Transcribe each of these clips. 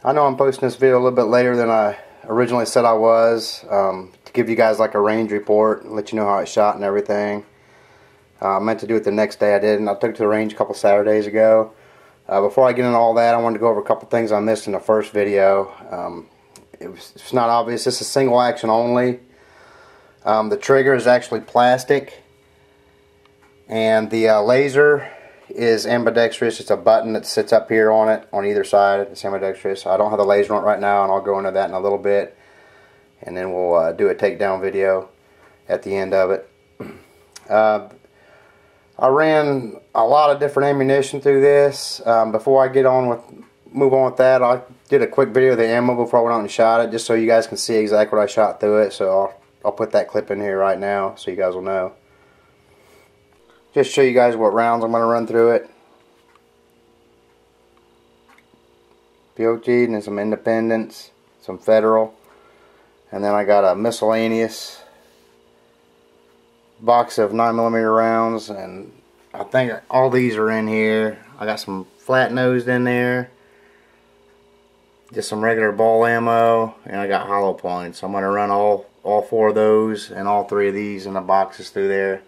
I know I'm posting this video a little bit later than I originally said I was, to give you guys like a range report and let you know how it shot and everything. I meant to do it the next day, I didn't. I took it to the range a couple Saturdays ago. Before I get into all that, I wanted to go over a couple things I missed in the first video. It's not obvious, this is single action only. The trigger is actually plastic, and the laser is ambidextrous. It's a button that sits up here on it, on either side. It's ambidextrous. I don't have the laser on it right now, and I'll go into that in a little bit, and then we'll do a takedown video at the end of it. I ran a lot of different ammunition through this. Before I move on with that, I did a quick video of the ammo before I went out and shot it, just so you guys can see exactly what I shot through it. So I'll put that clip in here right now so you guys will know. Just show you guys what rounds I'm going to run through it. POG and then some Independents, some Federal, and then I got a miscellaneous box of 9mm rounds, and I think all these are in here. I got some flat nosed in there, just some regular ball ammo, and I got hollow points. I'm going to run all 4 of those and all 3 of these in the boxes through there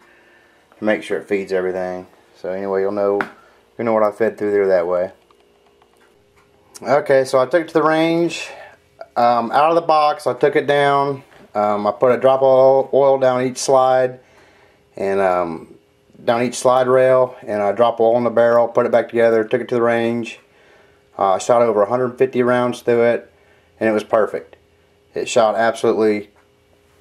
to make sure it feeds everything. So anyway, you'll know what I fed through there that way. Okay, so I took it to the range. Out of the box, I took it down. I put a drop of oil down each slide, and down each slide rail, and I dropped oil in the barrel, put it back together, took it to the range. I shot over 150 rounds through it, and it was perfect. It shot absolutely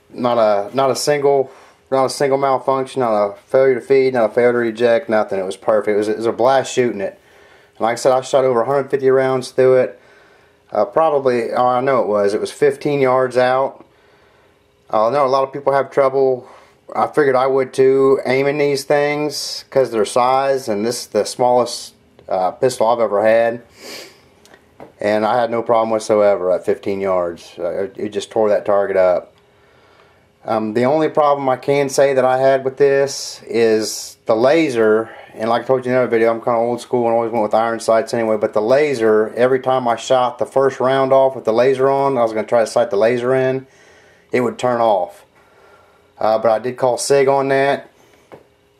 not a single malfunction, not a failure to feed, not a failure to eject, nothing. It was perfect. It was a blast shooting it. And like I said, I shot over 150 rounds through it. Probably, I know it was 15 yards out. I know a lot of people have trouble. I figured I would too, aiming these things because of their size, and this is the smallest pistol I've ever had, and I had no problem whatsoever at 15 yards. It just tore that target up. The only problem I can say that I had with this is the laser, and like I told you in another video, I'm kind of old school and always went with iron sights anyway, but the laser, every time I shot the first round off with the laser on, I was going to try to sight the laser in, it would turn off. But I did call Sig on that.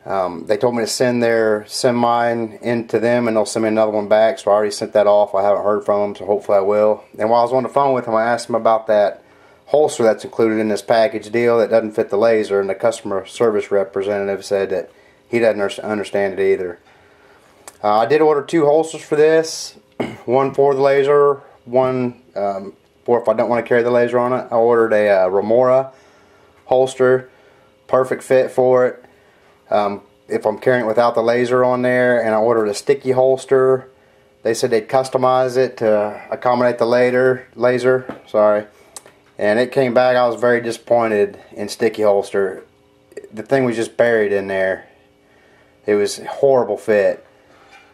They told me to send mine into them, and they'll send me another one back, so I already sent that off. I haven't heard from them, so hopefully I will. And while I was on the phone with them, I asked them about that holster that's included in this package deal that doesn't fit the laser, and the customer service representative said that he doesn't understand it either. I did order 2 holsters for this, one for the laser, one for if I don't want to carry the laser on it. I ordered a Remora holster, perfect fit for it if I'm carrying it without the laser on there. And I ordered a sticky holster. They said they'd customize it to accommodate the laser, sorry, and it came back. I was very disappointed in sticky holster. The thing was just buried in there. It was a horrible fit.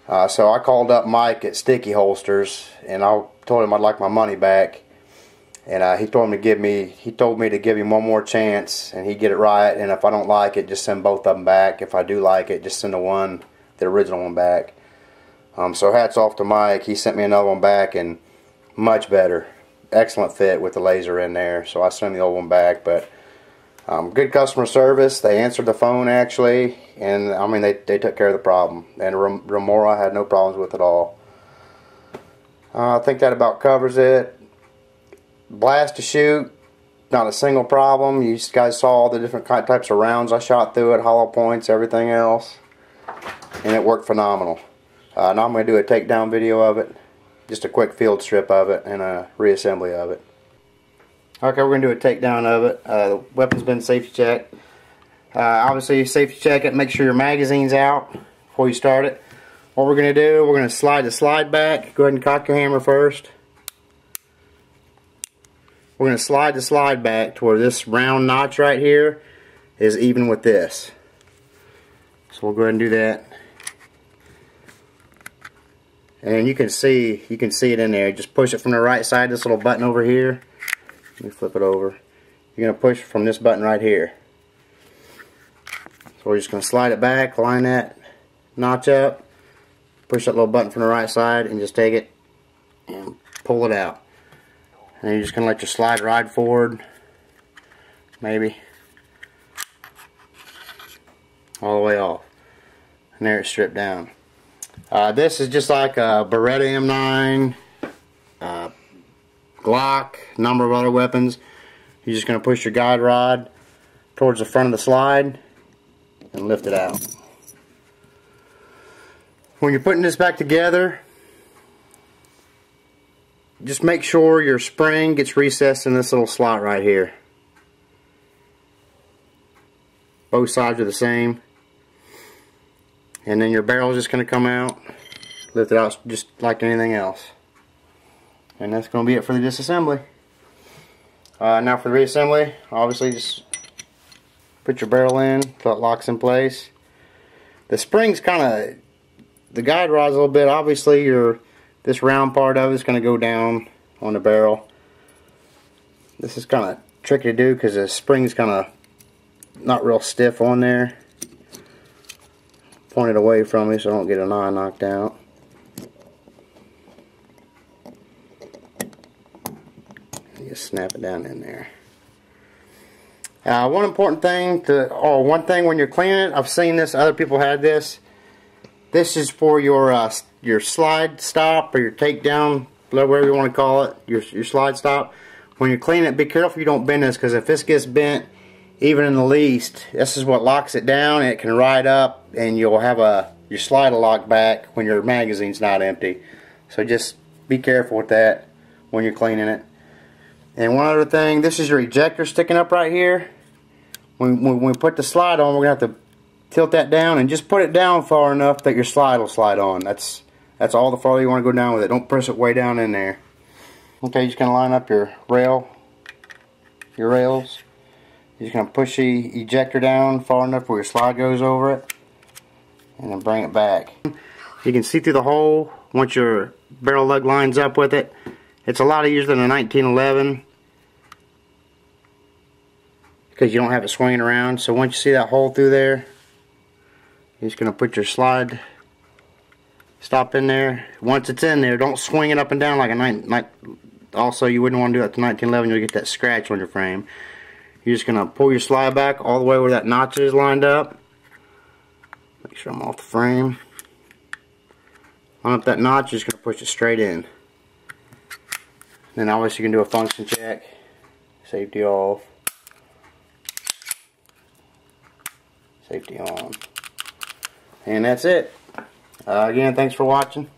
So I called up Mike at Sticky Holsters, and I told him I'd like my money back. And he told me to give him one more chance, and he'd get it right. And if I don't like it, just send both of them back. If I do like it, just send the original one back. So hats off to Mike. He sent me another one back, and much better, excellent fit with the laser in there. So I sent the old one back, but good customer service. They answered the phone actually, and I mean they took care of the problem. And Remora had no problems with it all. I think that about covers it. Blast to shoot, not a single problem. You guys saw all the different types of rounds I shot through it, hollow points, everything else, and it worked phenomenal. Now I'm going to do a takedown video of it, just a quick field strip of it and a reassembly of it. Okay, we're going to do a takedown of it. The weapon's been safety checked. Obviously safety check it, make sure your magazine's out before you start it. What we're going to do, we're going to slide the slide back. Go ahead and cock your hammer first. We're going to slide the slide back to where this round notch right here is even with this. So we'll go ahead and do that. And you can see it in there. Just push it from the right side, this little button over here. Let me flip it over. You're going to push from this button right here. So we're just going to slide it back, line that notch up, push that little button from the right side, and just take it and pull it out. And you're just going to let your slide ride forward, maybe, all the way off. And there it's stripped down. This is just like a Beretta M9, Glock, a number of other weapons. You're just going to push your guide rod towards the front of the slide and lift it out. When you're putting this back together, just make sure your spring gets recessed in this little slot right here. Both sides are the same. And then your barrel is just going to come out, lift it out just like anything else. And that's going to be it for the disassembly. Now for the reassembly, obviously just put your barrel in so it locks in place. The spring's kind of, the guide rod's a little bit, obviously this round part of it is going to go down on the barrel. This is kind of tricky to do because the spring's kind of not real stiff on there. Point it away from me so I don't get an eye knocked out. Just snap it down in there. One important thing one thing when you're cleaning it, I've seen this, other people had this. This is for your slide stop or your takedown, whatever you want to call it, your slide stop. When you're cleaning it, be careful you don't bend this, because if this gets bent even in the least, this is what locks it down, and it can ride up and you'll have your slide will lock back when your magazine's not empty. So just be careful with that when you're cleaning it. And one other thing, this is your ejector sticking up right here. When we put the slide on, we're going to have to tilt that down and just put it down far enough that your slide will slide on. That's all the farther you want to go down with it. Don't press it way down in there. Okay, you're just going to line up your rails. You're just going to push the ejector down far enough where your slide goes over it, and then bring it back. You can see through the hole once your barrel lug lines up with it. It's a lot easier than a 1911 because you don't have it swinging around. So once you see that hole through there, you're just going to put your slide stop in there. Once it's in there, don't swing it up and down like a also you wouldn't want to do that to 1911. You'll get that scratch on your frame. You're just going to pull your slide back all the way where that notch is lined up. Make sure I'm off the frame. Line up that notch, you're just going to push it straight in. Then obviously you can do a function check. Safety off. Safety on. And that's it. Again, thanks for watching.